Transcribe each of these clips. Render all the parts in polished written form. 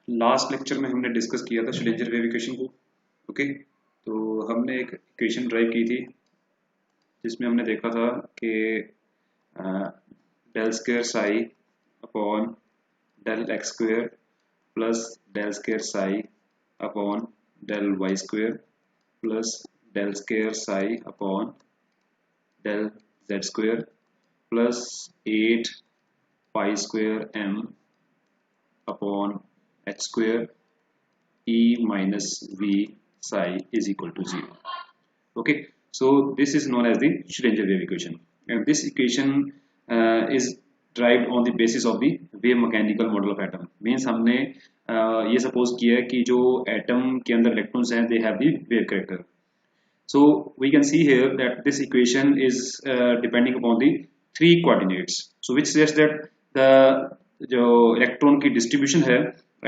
Last lecture में हमने discuss किया था श्रोडिंगर वेव इक्वेशन को। ओके, तो हमने एक इक्वेशन ड्राइव की थी जिसमें हमने देखा था कि del square psi upon del x square plus del square psi upon del y square plus del square psi upon del z square plus 8 pi square m upon h square E minus V psi is equal to 0. Okay, so this is known as the Schrödinger wave equation, and this equation is derived on the basis of the wave mechanical model of atom. Means हमने ये suppose किया है कि जो atom के अंदर electrons हैं they have the wave character. So we can see here that this equation is depending upon the three coordinates. So which says that the जो इलेक्ट्रॉन की डिस्ट्रीब्यूशन है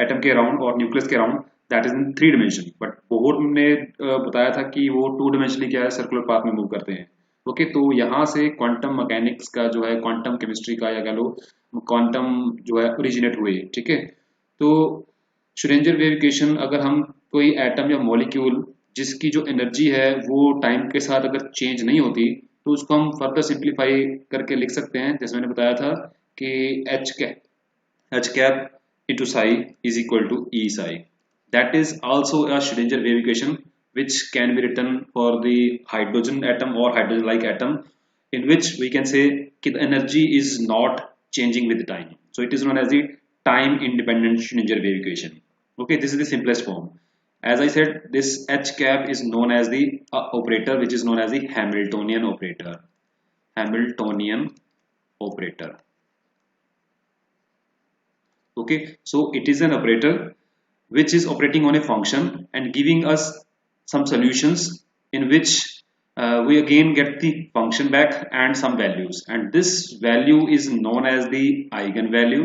एटम के अराउंड और न्यूक्लियस के around that is in 3 dimension, but Bohr ने बताया था कि वो 2 डिमेंशनली क्या है सर्कुलर पाथ में मूव करते हैं। ओके, तो यहाँ से क्वांटम मैकेनिक्स का जो है क्वांटम केमिस्ट्री का या कह लो क्वांटम जो है ओरिजिनेट हुए। ठीक है, तो श्रोडिंगर वेव इक्वेशन अगर हम कोई एटम या मॉलिक्यूल जिसकी जो एनर्जी है वो टाइम के साथ अगर चेंज नहीं होती तो उसको हम फर्दर सिंप्लीफाई करके लिख सकते हैं, जैसे मैंने बताया था कि H cap into psi is equal to E psi. That is also a Schrödinger wave equation which can be written for the hydrogen atom or hydrogen-like atom, in which we can say that the energy is not changing with time. So it is known as the time-independent Schrödinger wave equation. Okay, this is the simplest form. As I said, this H cap is known as the operator which is known as the Hamiltonian operator. Hamiltonian operator. Okay, so it is an operator which is operating on a function and giving us some solutions in which we again get the function back and some values, and this value is known as the eigenvalue.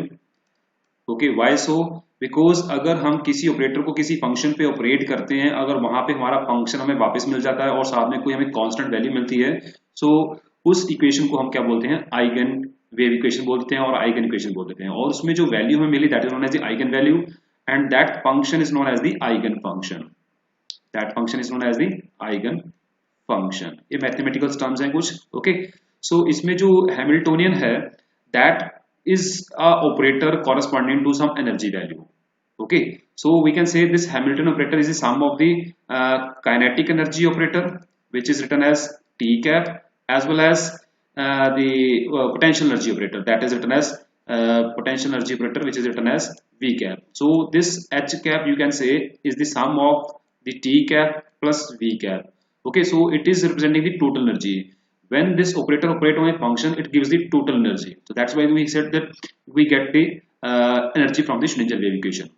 Okay, why so? Because अगर हम किसी operator को किसी function पे operate करते हैं, अगर वहां पे हमारा फंक्शन हमें वापस मिल जाता है और साथ में कोई हमें कांस्टेंट वैल्यू मिलती है, सो उस इक्वेशन को हम क्या बोलते हैं, आइगन वेव इक्वेशन बोलते हैं और आइगन इक्वेशन बोल देते हैं, और उसमें जो वैल्यू हमें मिली that is known as the eigen value and that function is known as the eigen function. That function is known as the eigen function. ये मैथमेटिकल टर्म्स हैं कुछ। ओके, सो इसमें जो हैमिल्टोनियन है that is a operator corresponding to some energy value. Okay, so we can say this Hamiltonian operator is the sum of the kinetic energy operator which is written as T cap as well as the potential energy operator that is written as potential energy operator which is written as V cap. So this H cap you can say is the sum of the T cap plus V cap. Okay, so it is representing the total energy. When this operator operates on a function, it gives the total energy. So that's why we said that we get the energy from the Schrödinger wave equation.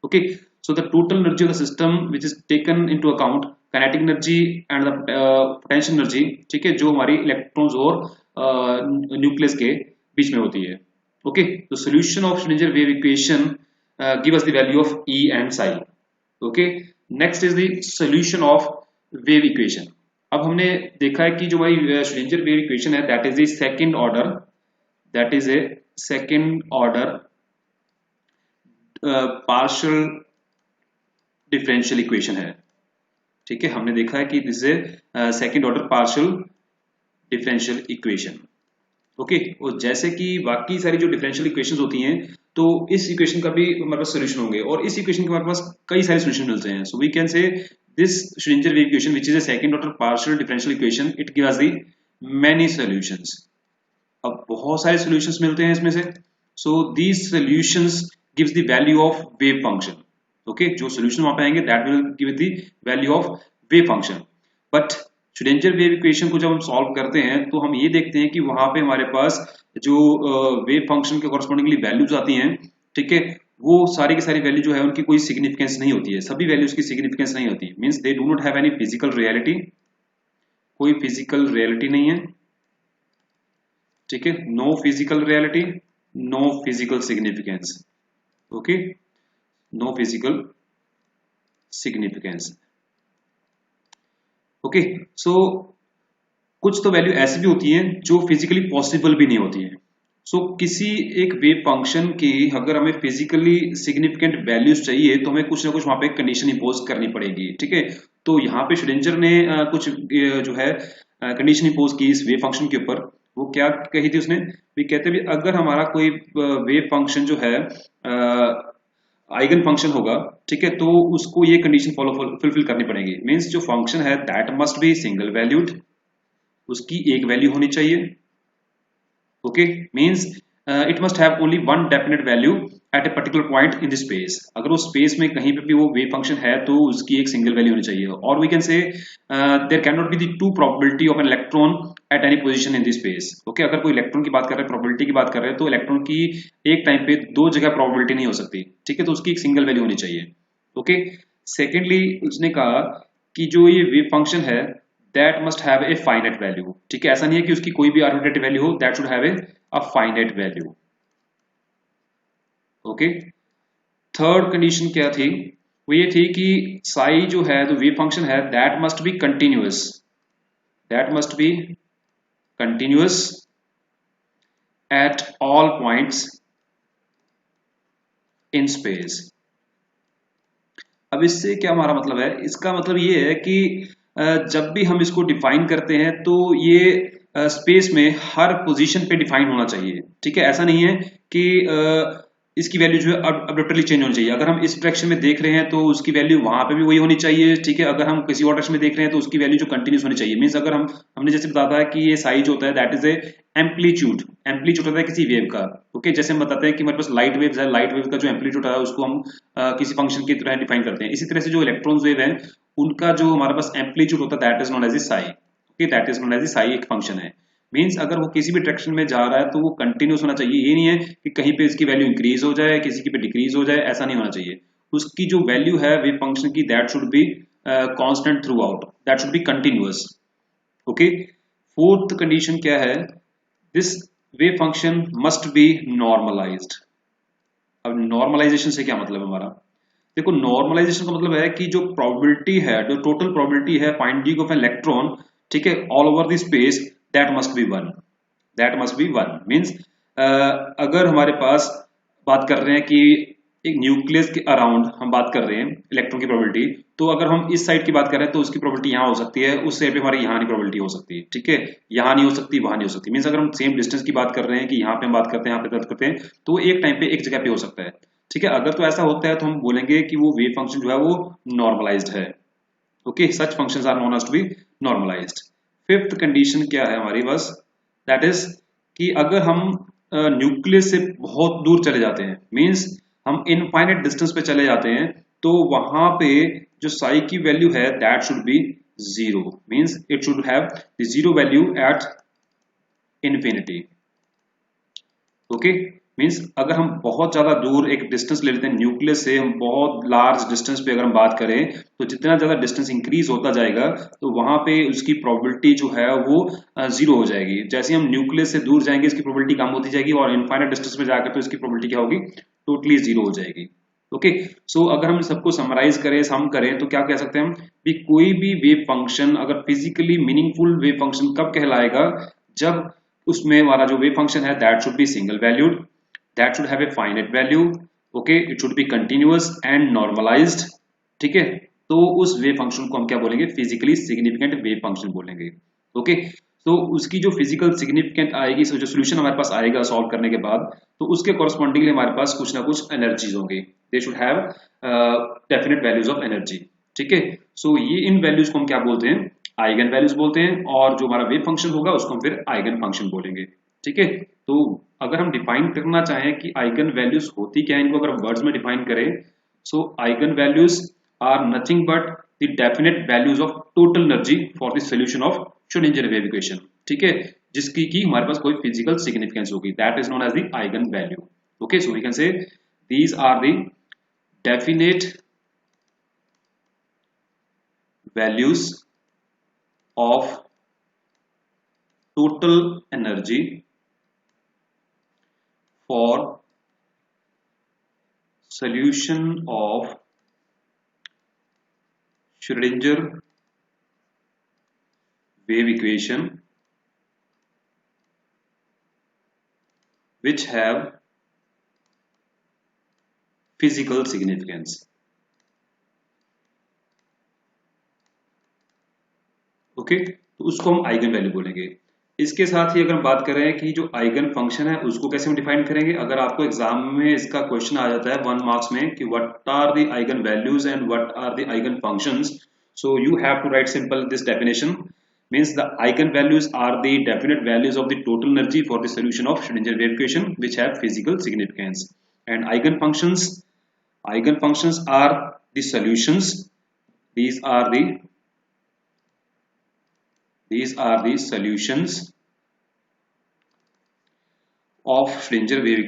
Okay, so the total energy of the system which is taken into account kinetic energy and the potential energy, ठीक है, जो हमारी electrons और nucleus के बीच में होती है। Okay, the solution of Schrödinger wave equation give us the value of E and psi. Okay, next is the solution of wave equation. अब हमने देखा है कि जो भाई श्रोडिंगर वेव इक्वेशन है that is the second order, that is A second order partial differential equation है। ठीक है, हमने देखा है कि this is second order partial differential equation. Okay, और जैसे कि बाकी सारी जो डिफरेंशियल इक्वेशंस होती हैं तो इस इक्वेशन का भी हमारे पास सोल्यूशन होंगे और इस इक्वेशन के हमारे पास कई सारे सोल्यूशन मिलते हैं। So we can say this Schrödinger wave equation which is a second order partial differential equation, it gives the many solutions. अब बहुत सारे solutions मिलते हैं इसमें से। So these solutions gives the value of wave function. Okay, जो solution वहां पे आएंगे that will give the value of wave function. But Schrödinger wave equation को जब हम solve करते हैं तो हम ये देखते हैं कि वहां पे हमारे पास जो wave function के correspondingly values आती हैं, ठीक है, वो सारी की सारी वैल्यू जो है उनकी कोई सिग्निफिकेंस नहीं होती है, सभी वैल्यूज की सिग्निफिकेंस नहीं होती, means they do not have any physical reality, कोई फिजिकल रियलिटी नहीं है। ठीक है, no physical reality, no physical significance. Okay, no physical significance. Okay, so कुछ तो वैल्यू ऐसी भी होती हैं जो फिजिकली पॉसिबल भी नहीं होती है। सो किसी एक वेव फंक्शन की अगर हमें फिजिकली सिग्निफिकेंट वैल्यूज चाहिए तो हमें कुछ ना कुछ वहां पे कंडीशन इंपोज करनी पड़ेगी, ठीक है। तो यहाँ पे श्रोडिंगर ने कुछ जो है कंडीशन इंपोज की इस वेव फंक्शन के ऊपर। वो क्या कही थी उसने भी, कहते भी अगर हमारा कोई वेव फंक्शन जो है आइगन फंक्शन होगा, ठीक है, तो उसको ये कंडीशन फॉलो फुलफिल करनी पड़ेगी। मींस जो फंक्शन है that must be single valued, उसकी एक वैल्यू होनी चाहिए। Okay, means it must have only one definite value at a particular point in the space. अगर वो स्पेस में कहीं पे भी वो वेव फंक्शन है तो उसकी एक सिंगल वैल्यू होनी चाहिए। और we can say there can not be the two probability of an electron at any position in the space. Okay, अगर कोई इलेक्ट्रॉन की बात कर रहे हैं, प्रोबेबिलिटी की बात कर रहे हैं, तो इलेक्ट्रॉन की एक टाइम पे दो जगह प्रोबेबिलिटी नहीं हो सकती, ठीक है, तो उसकी एक सिंगल वैल्यू होनी चाहिए। ओके, सेकेंडली उसने कहा कि जो ये वेव फंक्शन है that must have a finite value, ठीक है, ऐसा नहीं है कि उसकी कोई भी आर्बिट्रेरी वैल्यू हो, that should have a finite value. Okay, third condition क्या थी, वो ये थी कि साई जो है तो वेव फंक्शन है that must B continuous, that must B continuous at all points in space. अब इससे क्या हमारा मतलब है, इसका मतलब ये है कि जब भी हम इसको डिफाइन करते हैं तो ये स्पेस में हर पोजीशन पे डिफाइन होना चाहिए, ठीक है। ऐसा नहीं है कि इसकी वैल्यू जो है अब्रप्टली चेंज होनी चाहिए। अगर हम इस डायरेक्शन में देख रहे हैं तो उसकी वैल्यू वहां पे भी वही होनी चाहिए, ठीक है। अगर हम किसी और डायरेक्शन में देख रहे हैं तो उसकी वैल्यू जो कंटिन्यूस होनी चाहिए। मींस अगर हमने जैसे बताया है कि ये साइज होता है that is A amplitude, amplitude होता है किसी वेव का। ओके, जैसे हम बताते हैं कि हमारे पास लाइट वेव्स है, लाइट वेव का जो एम्पलीट्यूड है उसको हम किसी फंक्शन की तरह डिफाइन करते हैं। इसी तरह से जो इलेक्ट्रॉन्स वेव है उनका जो हमारे पास एम्पलीट्यूड होता है that is known as a psi. Okay, that is known as a psi, एक फंक्शन है। मींस अगर वो किसी भी डायरेक्शन में जा रहा है तो वो कंटिन्यूस होना चाहिए। ये नहीं है कि कहीं पे इसकी वैल्यू इंक्रीज हो जाए, किसी की पे डिक्रीज हो जाए, ऐसा नहीं होना चाहिए। उसकी जो वैल्यू है वेव फंक्शन की that should be constant throughout, that should be continuous. Okay, fourth condition क्या है, this wave function must be normalized. अब नॉर्मलाइजेशन से क्या मतलब है हमारा, देखो नॉर्मलाइजेशन का मतलब है कि जो प्रोबेबिलिटी है, जो टोटल प्रोबेबिलिटी है फाइंडिंग ऑफ इलेक्ट्रॉन, ठीक है, all over the space, that must B one, that must B one. Means अगर हमारे पास बात कर रहे हैं कि एक न्यूक्लियस के अराउंड हम बात कर रहे हैं इलेक्ट्रॉन की प्रोबेबिलिटी, तो अगर हम इस साइड की बात कर रहे हैं तो उसकी प्रोबेबिलिटी यहाँ हो सकती है, उस साइड पे हमारी यहाँ नहीं प्रोबेबिलिटी हो सकती, ठीक है, यहाँ नहीं हो सकती, वहां नहीं हो सकती। मीन्स अगर हम सेम डिस्टेंस की बात कर रहे हैं कि यहाँ पे हम बात करते हैं, यहाँ पे बात करते हैं, तो वो एक टाइम पे एक जगह पे हो सकता है, ठीक है। अगर तो ऐसा होता है तो हम बोलेंगे कि वो वेव फंक्शन जो है वो नॉर्मलाइज्ड है। Okay, such functions are known as to be normalized. Fifth condition क्या है हमारी बस, दैट इज कि अगर हम न्यूक्लियस से बहुत दूर चले जाते हैं, मींस हम इनफाइनाइट डिस्टेंस पे चले जाते हैं, तो वहां पे जो साई की वैल्यू है that should B zero. Means it should have the zero value at infinity. Okay, means अगर हम बहुत ज्यादा दूर एक डिस्टेंस ले लेते हैं न्यूक्लियस से, हम बहुत लार्ज डिस्टेंस पे अगर हम बात करें, तो जितना ज्यादा डिस्टेंस इंक्रीज होता जाएगा तो वहां पे उसकी प्रोबेबिलिटी जो है वो जीरो हो जाएगी। जैसे हम न्यूक्लियस से दूर जाएंगे इसकी प्रोबेबिलिटी कम होती जाएगी, और इनफाइनाइट डिस्टेंस में जाकर तो इसकी प्रोबेबिलिटी क्या होगी, टोटली जीरो हो जाएगी। ओके, सो अगर हम सबको समराइज करें, सम करें, तो क्या कह सकते हैं हम भी, कोई भी वेव फंक्शन अगर फिजिकली मीनिंगफुल वेव फंक्शन कब कहलाएगा, जब उसमें हमारा जो वेव फंक्शन है that should be single valued, that should have a finite value, okay, it should be continuous and normalized, ठीक है। तो उस वेव फंक्शन को हम क्या बोलेंगे, फिजिकली सिग्निफिकेंट वेव फंक्शन बोलेंगे। ओके, तो उसकी जो फिजिकल सिग्निफिकेंट आएगी, जो सोल्यूशन हमारे पास आएगा सॉल्व करने के बाद, तो उसके कॉरस्पॉन्डिंगली हमारे पास कुछ ना कुछ एनर्जीज होंगी, they should have definite values of energy, ठीक है। सो ये इन वैल्यूज को हम क्या बोलते हैं, आइगन वैल्यूज बोलते हैं, और जो हमारा वेव फंक्शन होगा उसको हम फिर आइगन फंक्शन बोलेंगे, ठीक है। तो अगर हम डिफाइन करना चाहें कि आइगन वैल्यूज होती क्या है, इनको अगर हम वर्ड्स में डिफाइन करें, so eigen values are nothing but the definite values of total energy for the solution of Schrodinger wave equation, ठीक है, जिसकी की हमारे पास कोई फिजिकल सिग्निफिकेंस होगी, that is known as the eigen value. Okay, so we can say these are the definite values of total energy for solution of Schrödinger wave equation which have physical significance. Okay, तो उसको हम eigen value बोलेंगे। इसके साथ ही अगर हम बात करें कि जो आइगन फंक्शन है उसको कैसे हम डिफाइन करेंगे, अगर आपको एग्जाम में इसका क्वेश्चन आ जाता है 1 मार्क्स में कि what are the eigen values and what are the eigen functions, so you have to write simple this definition, means the eigenvalues are the definite values of the total energy for the solution of Schrödinger wave equation which have physical significance, and eigenfunctions are the solutions. These are the solutions of Schrödinger wave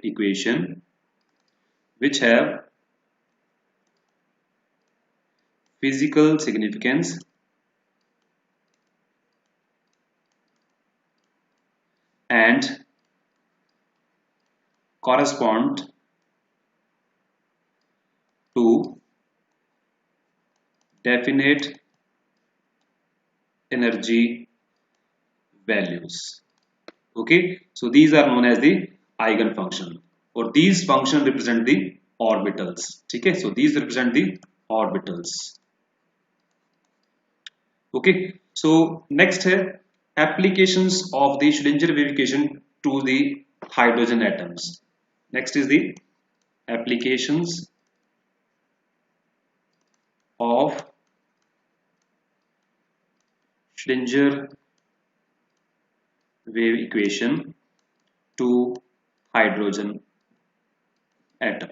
equation which have physical significance and correspond to definite energy values. Okay, so these are known as the eigen function, or these function represent the orbitals. ठीक है, so these represent the orbitals. Okay, so next है applications of the Schrödinger wave equation to the hydrogen atoms. Next is the applications of Schrödinger wave equation to hydrogen atom.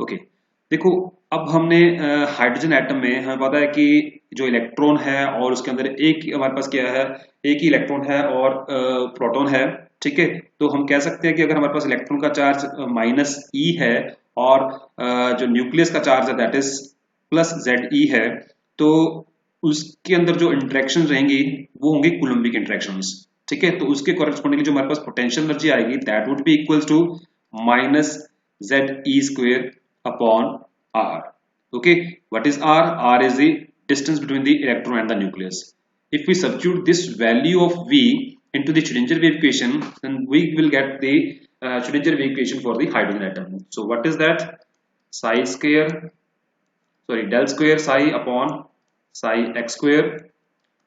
Okay, देखो अब हमने hydrogen atom में हमें पता है कि जो इलेक्ट्रॉन है और उसके अंदर एक हमारे पास क्या है, एक ही इलेक्ट्रॉन है और प्रोटॉन है. ठीक है, तो हम कह सकते हैं कि अगर हमारे पास इलेक्ट्रॉन का चार्ज -e है और जो न्यूक्लियस का चार्ज है दैट इज +Ze है, तो उसके अंदर जो इंटरेक्शन रहेंगी वो होंगी कूलम्बिक इंटरेक्शंस. ठीक है, तो उसके कॉरेस्पॉन्डिंग जो हमारे पास पोटेंशियल एनर्जी आएगी that would be equal to -Ze² upon r. Okay, what is r? R is the distance between the electron and the nucleus. If we substitute this value of v into the Schrödinger wave equation, then we will get the Schrödinger wave equation for the hydrogen atom. So what is that? Del square psi upon psi x square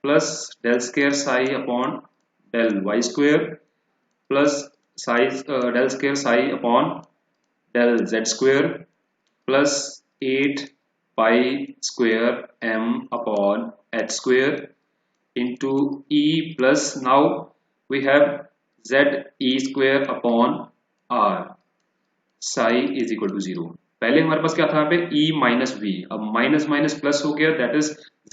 plus del square psi upon del y square plus del square psi upon del z square plus 8 pi square m upon h square into e plus now we have ze square upon r psi is equal to 0. पहले हमारे पास क्या था यहाँ पे e minus v, अब minus minus plus हो गया that is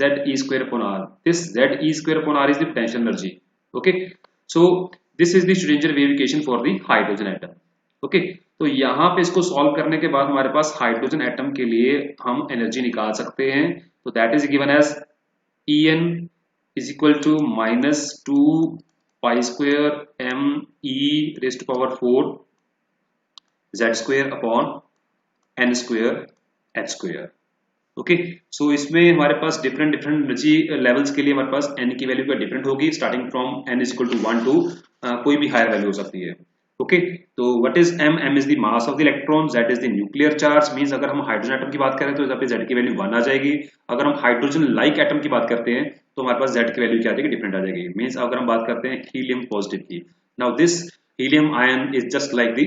ze square upon r. This ze square upon r is the potential energy. Okay, so this is the Schrödinger wave equation for the hydrogen atom. Okay, तो यहाँ पे इसको solve करने के बाद हमारे पास हाइड्रोजन एटम के लिए हम एनर्जी निकाल सकते हैं. तो that is given as En is equal to -2 pi square m e raised to power 4 z square upon n square h square. Okay, so इसमें हमारे पास डिफरेंट एनर्जी लेवल्स के लिए हमारे पास n की वैल्यू का डिफरेंट होगी starting from n is equal to 1 to कोई भी हायर वैल्यू हो सकती है. ओके, तो what is m? m is the mass of the electron, z is the nuclear charge. Means अगर हम हाइड्रोजन एटम की बात करें तो यहाँ पे z की वैल्यू 1 आ जाएगी. अगर हम हाइड्रोजन लाइक एटम की बात करते हैं तो हमारे पास z की वैल्यू क्या आ जाएगी, डिफरेंट आ जाएगी. मींस अगर हम बात करते हैं हीलियम पॉजिटिव की, now this helium ion is just like the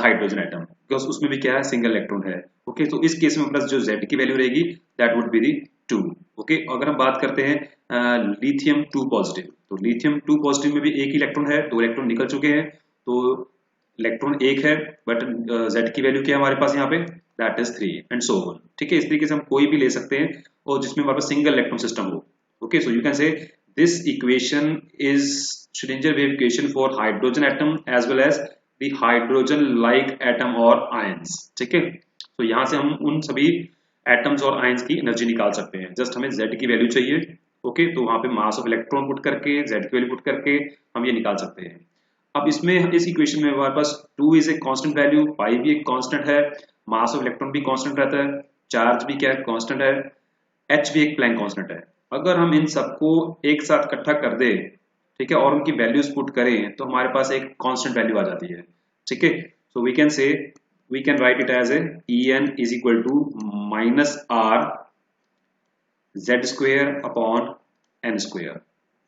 hydrogen atom because उसमें भी क्या है, सिंगल इलेक्ट्रॉन है. ओके, तो इस केस में प्लस जो z की वैल्यू रहेगी that would be the 2. Okay, अगर हम बात करते हैं लिथियम 2 पॉजिटिव, तो लिथियम 2 पॉजिटिव में भी एक ही इलेक्ट्रॉन है, 2 इलेक्ट्रॉन निकल चुके हैं, तो इलेक्ट्रॉन एक है बट z की वैल्यू क्या है हमारे पास यहाँ पे, that is 3 and so on. ठीक है, इस तरीके से हम कोई भी ले सकते हैं और जिसमें हमारे पास सिंगल इलेक्ट्रॉन सिस्टम हो. Okay, so you can say this equation is Schrödinger wave equation for hydrogen atom as well as the hydrogen like atom or ions. ठीक है, तो यहाँ से हम उन सभी एटम्स और आयंस की एनर्जी निकाल सकते हैं. जस्ट हमें z की वैल्यू चाहिए. ओके, तो वहाँ पे मास ऑफ इलेक्ट्रॉन पुट करके z की वैल्यू पुट करके हम ये निकाल सकते हैं. अब इसमें इस इक्वेशन में हमारे पास 2 इज ए कांस्टेंट वैल्यू, पाई भी एक कांस्टेंट है, मास ऑफ इलेक्ट्रॉन भी कांस्टेंट रहता है, चार्ज भी क्या है, कांस्टेंट है, h भी एक प्लैंक कांस्टेंट है. अगर हम इन सबको एक साथ इकट्ठा कर दे, ठीक है, और उनकी वैल्यूज पुट करें तो हमारे पास एक कांस्टेंट वैल्यू आ जाती है, ठीक है। So we can say, we can write it as a En is equal to minus r z square upon n square.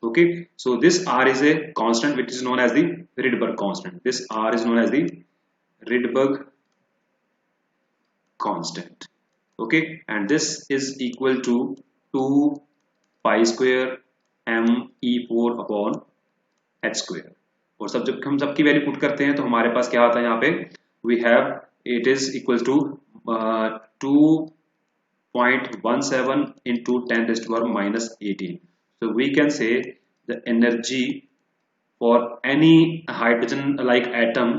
Okay, so this r is a constant which is known as the Rydberg constant. This r is known as the Rydberg constant. Okay, and this is equal to 2 pi square m e4 upon h square. और सब जब हम सबकी value put करते हैं तो हमारे पास क्या आता है यहाँ पे, we have it is equal to 2.17 into 10 raised to power minus 18. So we can say the energy for any hydrogen like atom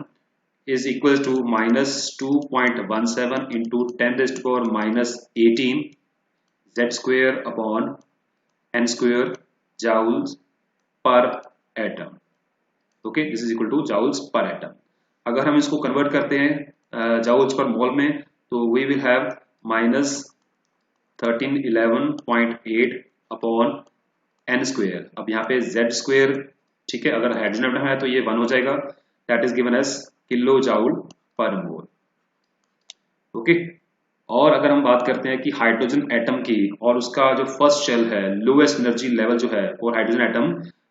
is equal to minus 2.17 into 10 raised to power minus 18 z square upon n square joules per atom. Okay, this is equal to joules per atom. अगर हम इसको convert करते हैं joules per mole में, तो we will have minus 1311.8 upon n square. अब यहाँ पे z स्क्वेयर, ठीक है, अगर हाइड्रोजन एटम है तो ये 1 हो जाएगा, that is given as kilo joule per mole. Okay, और अगर हम बात करते हैं कि हाइड्रोजन एटम की और उसका जो फर्स्ट शेल है, लोएस्ट एनर्जी लेवल जो है for hydrogen atom,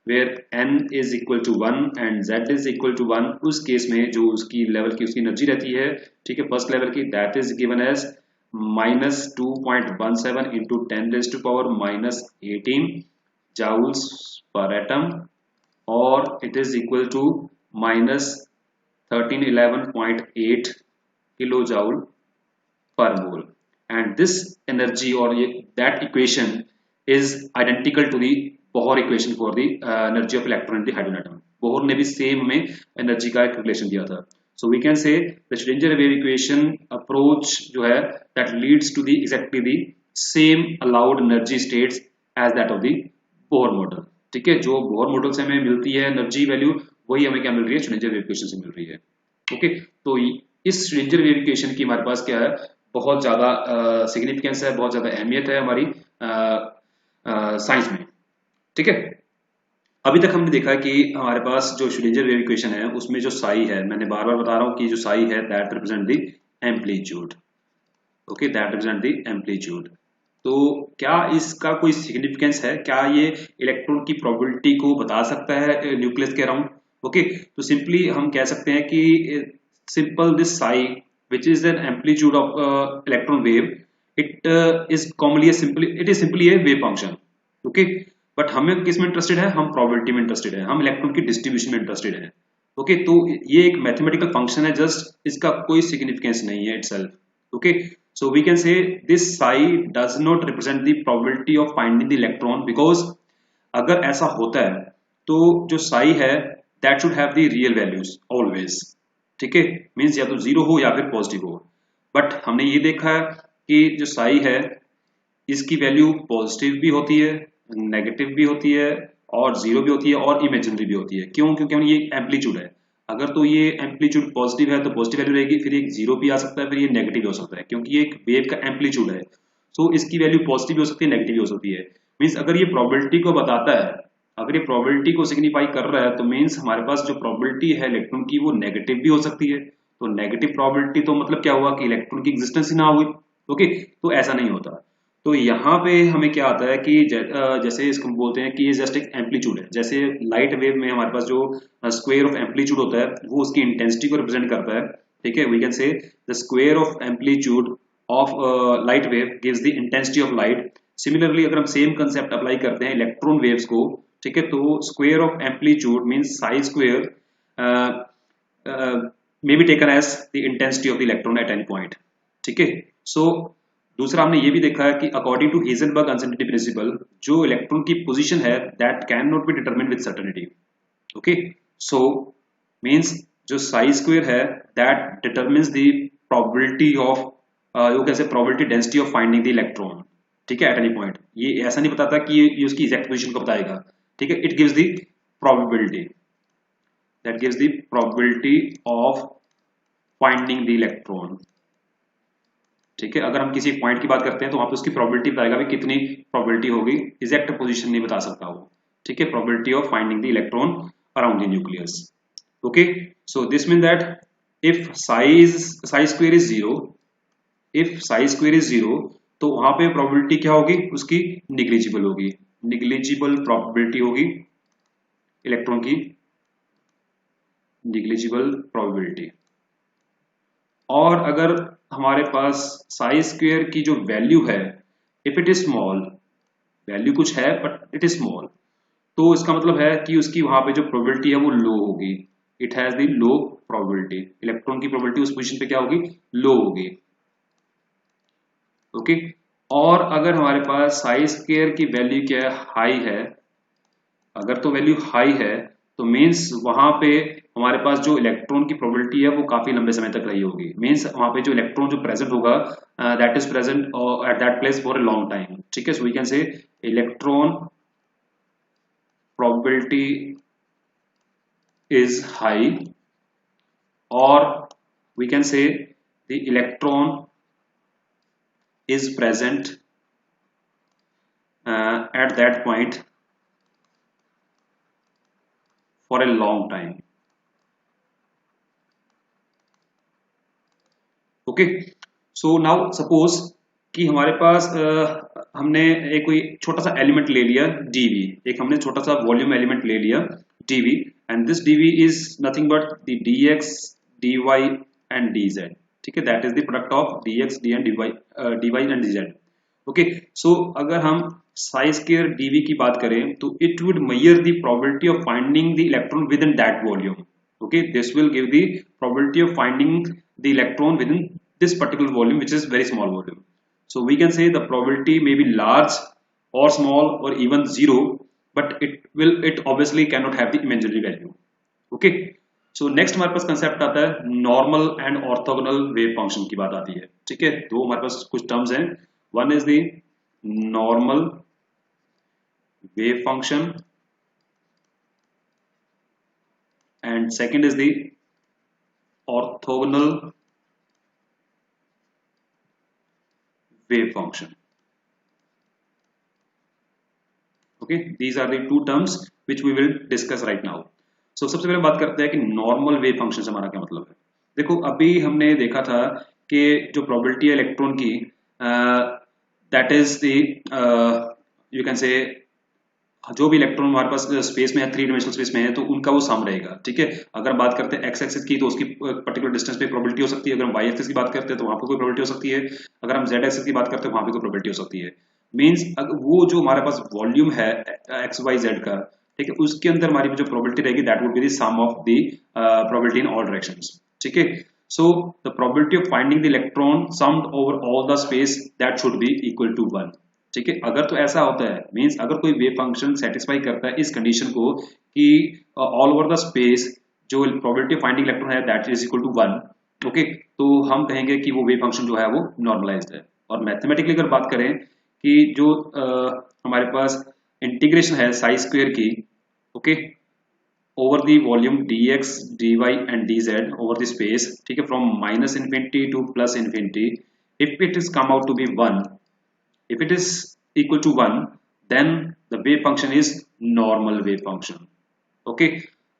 where n is equal to 1 and z is equal to 1, उस केस में जो उसकी लेवल की उसकी एनर्जी रहती है, ठीक है, फर्स्ट लेवल की, that is given as minus 2.17 into 10 raised to power minus 18 joules per atom, or it is equal to minus 1311.8 kilojoule per mole. And this energy or that equation is identical to the Bohr equation for the energy of electron in the hydrogen atom. Bohr ने भी same हमें energy का एक relation दिया था. So we can say the Schrödinger wave equation approach जो है that leads to the exactly the same allowed energy states as that of the Bohr model. ठीक है, जो Bohr model से हमें मिलती है एनर्जी वैल्यू, वही हमें क्या मिल रही है, Schrödinger wave equation से मिल रही है. ओके, तो इस Schrödinger wave equation की हमारे पास क्या है, बहुत ज्यादा सिग्निफिकेंस है, बहुत ज्यादा अहमियत है हमारी साइंस में. ठीक है, अभी तक हमने देखा कि हमारे पास जो श्रोडिंगर वेव इक्वेशन है उसमें जो साई है, मैंने बार बार बता रहा हूं कि जो साई है that represent the amplitude. Okay, that represent the amplitude. तो क्या इसका कोई सिग्निफिकेंस है, क्या ये इलेक्ट्रॉन की प्रोबेबिलिटी को बता सकता है न्यूक्लियस के अराउंड? ओके, तो सिंपली हम कह सकते हैं कि simple this Sai which is an amplitude of electron wave, it is commonly it is simply A wave function. Okay, but हमें किस में इंटरेस्टेड है, हम प्रोबेबिलिटी में इंटरेस्टेड है, हम इलेक्ट्रॉन की डिस्ट्रीब्यूशन में इंटरेस्टेड है. ओके, तो ये एक मैथमेटिकल फंक्शन है, जस्ट इसका कोई सिग्निफिकेंस नहीं है itself. Okay, so we can say this psi does not represent the probability of finding the electron, because अगर ऐसा होता है तो जो साई है that should have the real values always. ठीक है, मीन्स या तो जीरो हो या फिर पॉजिटिव हो. बट हमने ये देखा है कि जो साई है इसकी वैल्यू पॉजिटिव भी होती है, नेगेटिव भी होती है, और जीरो भी होती है, और इमेजिनरी भी होती है. क्यों? क्योंकि ये एम्पलीट्यूड है. अगर तो ये एम्पलीट्यूड पॉजिटिव है तो पॉजिटिव वैल्यू रहेगी, फिर एक जीरो भी आ सकता है, फिर ये नेगेटिव भी हो सकता है, क्योंकि ये एक वेव का एम्पलीट्यूड है. सो इसकी वैल्यू पॉजिटिव भी हो सकती है, नेगेटिव भी हो सकती है. मीन्स अगर ये प्रोबेबिलिटी को बताता है, अगर ये प्रोबेबिलिटी को सिग्निफाई कर रहा है, तो मीन्स हमारे पास जो प्रोबेबिलिटी है इलेक्ट्रॉन की वो नेगेटिव भी हो सकती है. तो नेगेटिव प्रोबेबिलिटी तो मतलब क्या हुआ कि इलेक्ट्रॉन की एग्जिस्टेंस ही ना हुई. ओके, तो ऐसा नहीं होता. तो यहाँ पे हमें क्या आता है कि जैसे इसको बोलते हैं कि ये जस्ट एक एम्पलीट्यूड है. जैसे लाइट वेव में हमारे पास जो स्क्वायर ऑफ एम्पलीट्यूड होता है वो उसकी इंटेंसिटी को रिप्रेजेंट करता है. ठीक है, we can say the square of amplitude of light wave gives the intensity of light. Similarly अगर हम सेम कंसेप्ट अप्लाई करते हैं इलेक्ट्रॉन वेव्स को, ठीक है, तो square of amplitude means psi square may be taken as the intensity of the electron at any point. ठीक है, सो दूसरा हमने ये भी देखा है कि according to Heisenberg uncertainty principle, जो इलेक्ट्रॉन की पोजीशन है that can not be determined with certainty. Okay, so means जो साई स्क्वायर है that determines the probability of you can say probability density of finding the electron. ठीक है, eight any point. ये ऐसा नहीं बताता कि ये उसकी एग्जैक्ट पोजीशन को बताएगा. ठीक है, it gives the probability, that gives the probability of finding the electron. ठीक है, अगर हम किसी पॉइंट की बात करते हैं तो वहां पे उसकी प्रोबेबिलिटी बताएगा भी कितनी प्रोबेबिलिटी होगी, एग्जैक्ट पोजीशन नहीं बता सकता वो, ठीक है, probability of finding the electron around the nucleus. Okay, so this mean that if Sai square is zero, if Sai square is zero, तो वहां पे प्रोबेबिलिटी क्या होगी उसकी, निग्लिजिबल होगी, निग्लिजिबल प्रोबेबिलिटी होगी इलेक्ट्रॉन की, निग्लिजिबल प्रोबेबिलिटी। और अगर हमारे पास साई स्क्वायर की जो वैल्यू है, if it is small, value कुछ है बट इट इज स्मॉल, तो इसका मतलब है कि उसकी वहां पे जो प्रोबेबिलिटी है वो लो होगी, it has the low probability, electron की प्रोबेबिलिटी उस पोजीशन पे क्या होगी, लो होगी। ओके, और अगर हमारे पास साई स्क्वायर की वैल्यू क्या है, हाई है, अगर तो वैल्यू हाई है तो मीन्स वहां पे हमारे पास जो इलेक्ट्रॉन की प्रोबेबिलिटी है वो काफी लंबे समय तक रही होगी, मीन्स वहां पे जो इलेक्ट्रॉन जो प्रेजेंट होगा that is present at that place for a long time, ठीक है, so we can say electron probability is high, और we can say the electron is present at that point for a long time. Okay, so now suppose कि हमारे पास हमने एक कोई छोटा सा एलिमेंट ले लिया dv, एक हमने छोटा सा वॉल्यूम एलिमेंट ले लिया dv, and this dv is nothing but the dx dy and dz, ठीक है, that is the product of dx dy and dy and dz। Okay, so अगर हम साई स्क्वायर dv की बात करें तो it would measure the probability of finding the electron within that volume. Okay, this will give the probability of finding the electron within this particular volume, which is very small volume. So we can say the probability may be large or small or even zero, but it obviously cannot have the imaginary value. Okay, so next हमारे पास concept आता है normal and orthogonal wave function की बात आती है, ठीक है, दो हमारे पास कुछ टर्म्स हैं, one is the normal wave function and second is the orthogonal wave function. Okay, these are the two terms which we will discuss right now. So सबसे पहले बात करते हैं कि नॉर्मल वेव फंक्शन से हमारा क्या मतलब है। देखो अभी हमने देखा था कि जो प्रोबेबिलिटी है इलेक्ट्रॉन की, that is the you can से जो भी इलेक्ट्रॉन हमारे पास स्पेस में है, थ्री डायमेंशनल स्पेस में है, तो उनका वो सम रहेगा, ठीक है। अगर हम बात करते हैं एक्स एक्सिस की तो उसकी पर्टिकुलर डिस्टेंस पे प्रोबेबिलिटी हो सकती है, अगर हम वाई एक्सिस की बात करते हैं तो वहां पर कोई प्रोबेबिलिटी हो सकती है, अगर हम जेड एक्सिस की बात करते हैं वहां पर कोई प्रोबेबिलिटी हो सकती है। मीन्स वो जो हमारे पास वॉल्यूम है एक्स वाई जेड का, ठीक है, उसके अंदर हमारी जो प्रोबेबिलिटी रहेगी that would be the sum of the probability in all directions, ठीक है। So the probability of finding the electron summed over all the space that should be equal to 1, ठीक है। अगर तो ऐसा होता है, मींस अगर कोई वेव फंक्शन सेटिस्फाई करता है इस कंडीशन को कि ऑल ओवर द स्पेस जो प्रोबेबिलिटी ऑफ फाइंडिंग इलेक्ट्रॉन है that is equal to 1, okay, तो हम कहेंगे कि वो वेव फंक्शन जो है वो नॉर्मलाइज्ड है। और मैथमेटिकली अगर बात करें कि जो हमारे पास इंटीग्रेशन है साई स्क्वायर की, okay, over the volume dx dy and dz over the space, ठीक है, from minus infinity to plus infinity, if it is come out to be 1, if it is equal to 1 then the wave function is normal wave function, okay।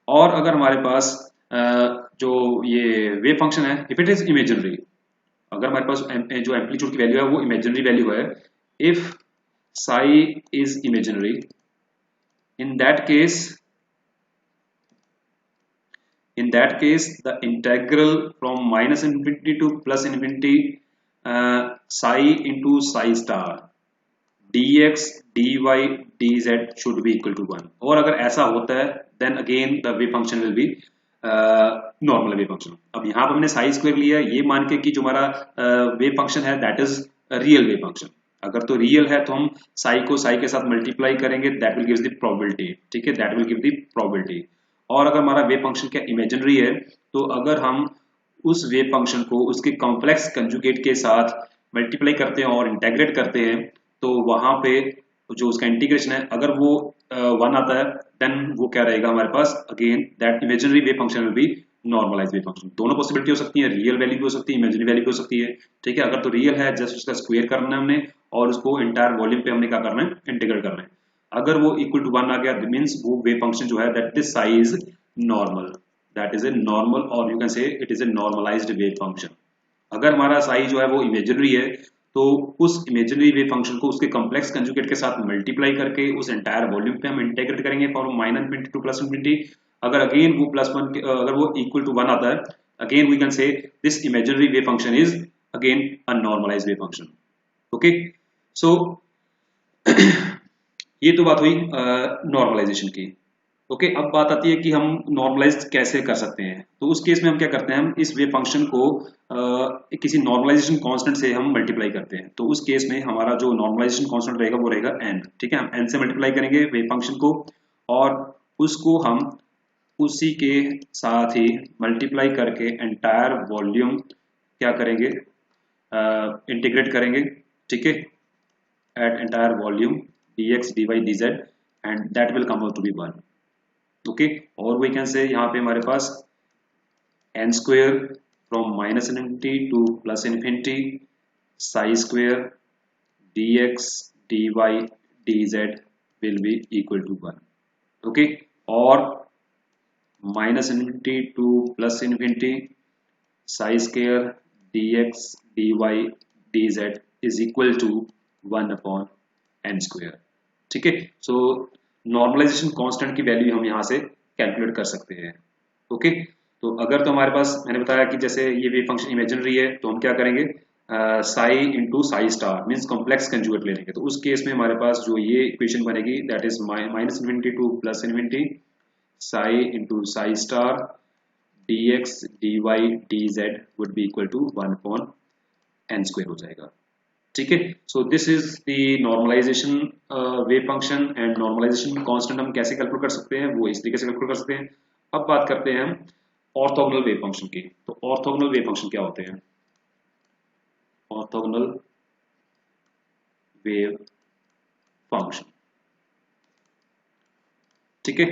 और अगर हमारे पास जो ये wave function है if it is imaginary, अगर हमारे पास जो amplitude की वैल्यू है वो इमेजिनरी वैल्यू है, if psi is imaginary, in that case the integral from minus infinity to plus infinity psi into psi star dx dy dz should be equal to 1। और अगर ऐसा होता है then again the wave function will be normal wave function। अब यहाँ पर हमने Sai square लिया ये मान के कि जो हमारा वेव फंक्शन है that is real wave function, अगर तो रियल है तो हम साई को साई के साथ मल्टीप्लाई करेंगे that will give the probability, ठीक है, that will give the probability। और अगर हमारा वेव फंक्शन क्या इमेजिनरी है तो अगर हम उस वेव फंक्शन को उसके कॉम्प्लेक्स कंजुगेट के साथ मल्टीप्लाई करते हैं और इंटेग्रेट करते हैं तो वहां पे जो उसका इंटीग्रेशन है अगर वो 1 आता है देन वो क्या रहेगा हमारे पास, again that imaginary wave function will be normalize wave function. दोनों पॉसिबिलिटी हो सकती है, रियल वैल्यू भी हो सकती है, इमेजिनरी वैल्यू भी हो सकती है। ठीक है, अगर तो रियल है जस्ट उसका स्क्वायर करना है हमने और उसको इंटायर वॉल्यूम पे हमने क्या करना है, इंटीग्रेट करना है। अगर वो इक्वल टू 1 आ गया मीन्स वो वेव फंक्शन जो है that is psi's normal, that is a normal और you can say it is a normalized wave function. अगर हमारा साइज जो है वो इमेजिनरी है तो उस इमेजिनरी वेव फंक्शन को उसके कॉम्प्लेक्स कंजुगेट के साथ मल्टीप्लाई करके उस एंटायर वॉल्यूम पे हम इंटीग्रेट करेंगे from minus infinity to plus infinity. अगर अगेन वो प्लस वन अगर वो इक्वल टू 1 आता है, again we can say this imaginary wave function is again a normalized wave function. Okay, so ये तो बात हुई नॉर्मलाइजेशन की। ओके, अब बात आती है कि हम नॉर्मलाइज कैसे कर सकते हैं। तो उस केस में हम क्या करते हैं, हम इस वेव फंक्शन को किसी नॉर्मलाइजेशन कांस्टेंट से हम मल्टीप्लाई करते हैं। तो उस केस में हमारा जो नॉर्मलाइजेशन कांस्टेंट रहेगा वो रहेगा n। ठीक है, हम n से मल्टीप्लाई करेंगे वेव फंक्शन को और उसको हम उसी के साथ ही मल्टीप्लाई करके एंटायर वॉल्यूम क्या करेंगे, इंटीग्रेट करेंगे। ठीक है, at entire volume dx dy dz and that will come out to be 1। Okay, और वी कैन से यहाँ पे हमारे पास n square from minus infinity to plus infinity psi square dx dy dz will be equal to 1। Okay, और minus infinity to plus infinity psi square dx dy dz is equal to 1 upon n square. ठीक है, so normalization constant की value हम यहाँ से calculate कर सकते हैं। ओके, तो अगर तो हमारे पास मैंने बताया कि जैसे ये वेव फंक्शन इमेजिनरी है तो हम क्या करेंगे, Sai into Sai star means complex conjugate ले लेंगे। तो उस केस में हमारे पास जो ये इक्वेशन बनेगी that is minus infinity to plus infinity Sai into Sai star dx dy dz would be equal to 1 upon n square हो जाएगा। ठीक है, so this is the normalization wave function and normalization constant हम कैसे कैलकुलेट कर सकते हैं वो इस तरीके से कैलकुलेट कर सकते हैं। अब बात करते हैं हम ऑर्थोगोनल वेव फंक्शन की। तो ऑर्थोगोनल वेव फंक्शन क्या होते हैं, ऑर्थोगोनल वेव फंक्शन। ठीक है,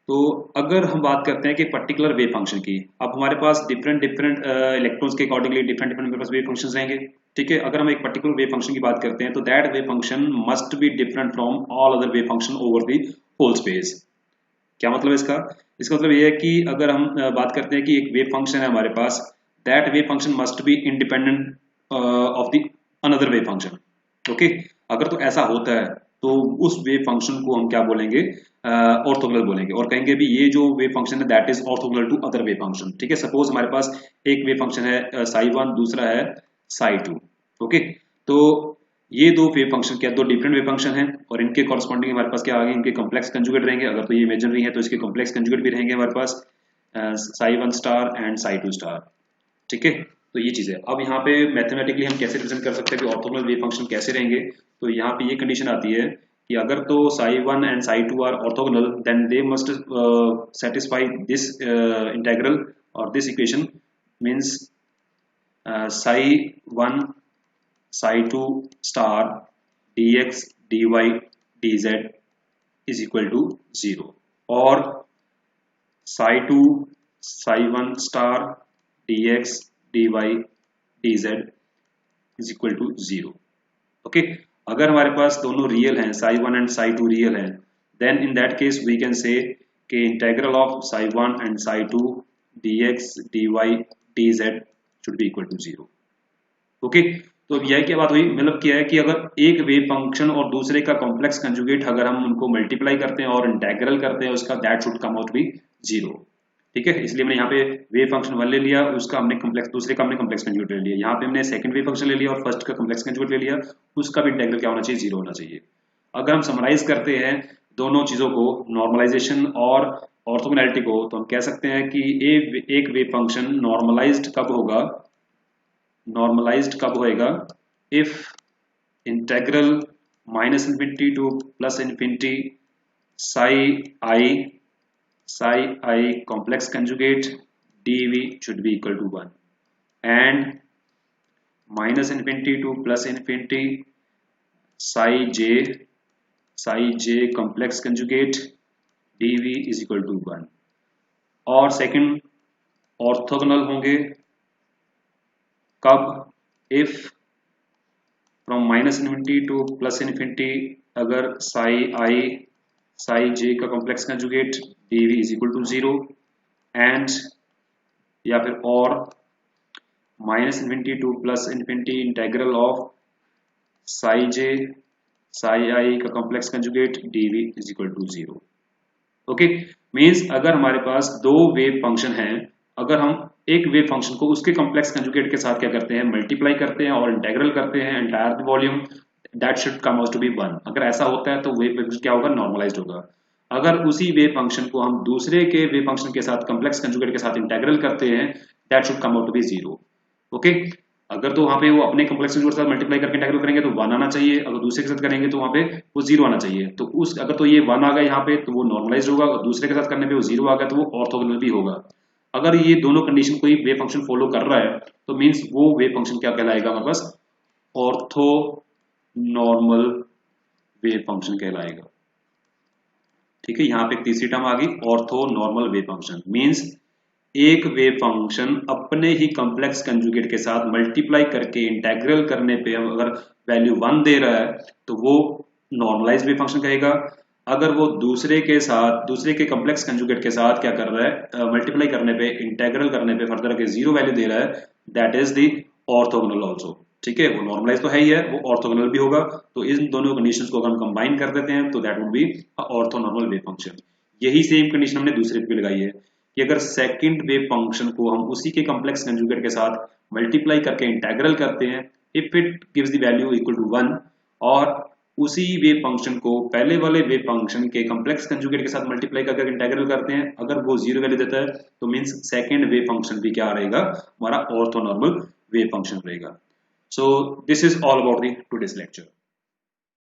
तो अगर हम बात करते हैं कि पर्टिकुलर वेव फंक्शन की, अब हमारे पास डिफरेंट इलेक्ट्रॉन्स के अकॉर्डिंगली डिफरेंट डिफरेंट मेरे पास वेव फंक्शंस रहेंगे। ठीक है, अगर हम एक पर्टिकुलर वेव फंक्शन की बात करते हैं तो that wave function must be different from all other wave function over the whole space. क्या मतलब इसका, इसका मतलब ये है कि अगर हम बात करते हैं कि एक वेव फंक्शन है हमारे पास, that wave function must be independent of the another wave function. Okay, अगर तो ऐसा होता है तो उस वेव फंक्शन को हम क्या बोलेंगे, ऑर्थोगोनल बोलेंगे और कहेंगे भी ये जो वेव फंक्शन है that is orthogonal to other wave function. ठीक है, सपोज हमारे पास एक वेव फंक्शन है साई वन, दूसरा है साई टू। ओके, तो ये दो वेव फंक्शन क्या, दो डिफरेंट वेव फंक्शन हैं और इनके कॉरस्पॉन्डिंग हमारे पास क्या आगे इनके कॉम्प्लेक्स कंजुगेट रहेंगे। अगर तो ये इमेजिनरी है तो इसके कॉम्प्लेक्स कंजुगेट भी रहेंगे हमारे पास psi one star and psi two star. ठीक है, तो ये चीज है। अब यहाँ पे मैथमेटिकली हम कैसे रिप्रेजेंट कर सकते हैं कि ऑर्थोगोनल वेव फंक्शन कैसे रहेंगे। तो यहाँ पे ये कंडीशन आती है कि अगर तो psi one and psi two are orthogonal then they must satisfy this integral और this equation means psi one psi two star dx dy dz is equal to 0 और psi two psi one star dx dy dz is equal to 0। Okay, अगर हमारे पास दोनों real हैं, psi one and psi two real हैं, then in that case we can say कि integral of Sai one and psi to dx dy dz should be equal to 0। Okay, तो यह क्या बात हुई, मतलब क्या है कि अगर एक वेव फंक्शन और दूसरे का कॉम्प्लेक्स कंजुगेट अगर हम उनको मल्टीप्लाई करते हैं और इंटेग्रल करते हैं उसका that should come out be 0। ठीक है, इसलिए मैंने यहाँ पे वेव फंक्शन वन ले लिया, उसका हमने कॉम्प्लेक्स, दूसरे का हमने कॉम्प्लेक्स कंजुगेट ले लिया। यहाँ पे हमने सेकंड वेव फंक्शन ले लिया और फर्स्ट का कॉम्प्लेक्स कंजुगेट ले लिया, उसका भी इंटेग्रल क्या होना चाहिए, 0 होना चाहिए। अगर हम समराइज करते हैं दोनों चीजों को, नॉर्मलाइजेशन और ऑर्थोगोनैलिटी को, तो हम कह सकते हैं कि एक वेव फंक्शन नॉर्मलाइज्ड कब होगा, नॉर्मलाइज्ड कब होएगा, if integral minus infinity to plus infinity Sai I complex conjugate dv should be equal to 1 and minus infinity to plus infinity Sai j complex conjugate dv is equal to 1 और second orthogonal होंगे कब, if from minus infinity to plus infinity अगर psi I psi J का complex conjugate dv is equal to 0 and या फिर और minus infinity to plus infinity integral of psi J psi I का complex conjugate dv is equal to 0। Okay, means अगर हमारे पास दो wave function हैं, अगर हम एक वेव फंक्शन को उसके कॉम्प्लेक्स कंजुगेट के साथ क्या करते हैं, मल्टीप्लाई करते हैं और इंटीग्रल करते हैं entire volume, that should come out to be 1। अगर ऐसा होता है तो वेव फंक्शन क्या होगा, नॉर्मलाइज्ड होगा। अगर उसी वेव फंक्शन को हम दूसरे के वेव फंक्शन के साथ कॉम्प्लेक्स कंजुगेट के साथ इंटीग्रल करते हैं, that should come out to be 0। Okay, अगर तो वहां पे वो अपने कॉम्प्लेक्स कंजुगेट के साथ मल्टीप्लाई करके इंटीग्रल करेंगे तो 1 आना चाहिए, अगर दूसरे के साथ करेंगे तो वहां पे वो 0 आना चाहिए। तो उस अगर तो ये 1 आ गया यहाँ पे तो वो नॉर्मलाइज होगा, और दूसरे के साथ करने पे वो 0 आ गया तो वो ऑर्थोगोनल भी होगा। अगर ये दोनों कंडीशन कोई वेव फंक्शन फॉलो कर रहा है तो मींस वो वेव फंक्शन क्या कहलाएगा, हमारे पास ऑर्थो नॉर्मल वेव फंक्शन कहलाएगा। ठीक है, यहाँ पे एक तीसरी टर्म आ गई ortho normal wave function. Means एक वेव फंक्शन अपने ही कॉम्प्लेक्स कंजुगेट के साथ मल्टीप्लाई करके इंटीग्रल करने पे अगर वैल्यू 1 दे रहा है तो वो नॉर्मलाइज्ड वेव फंक्शन कहेगा। अगर वो दूसरे के कॉम्प्लेक्स कंजुगेट के साथ क्या कर रहा है, मल्टीप्लाई करने पे इंटीग्रल करने पे फर्दर के 0 वैल्यू दे रहा है, that is the orthogonal also. ठीक है, वो नॉर्मलाइज तो है ही है, वो ऑर्थोगोनल भी होगा। तो इन दोनों कंडीशंस को अगर हम कंबाइन कर देते हैं तो that would B ortho normal wave function. यही सेम कंडीशन हमने दूसरे पे लगाई है कि अगर सेकंड वेव फंक्शन को हम उसी के कॉम्प्लेक्स कंजुगेट के साथ मल्टीप्लाई करके इंटीग्रल करते हैं, if it gives the value equal to 1, और उसी वेव फंक्शन को पहले वाले वेव फंक्शन के कॉम्प्लेक्स कंजुगेट के साथ मल्टीप्लाई करके इंटीग्रल करते हैं, अगर वो 0 वैल्यू देता है तो मींस सेकंड वेव फंक्शन भी क्या रहेगा, हमारा ऑर्थोनॉर्मल वेव फंक्शन रहेगा। सो this is all about the today's lecture.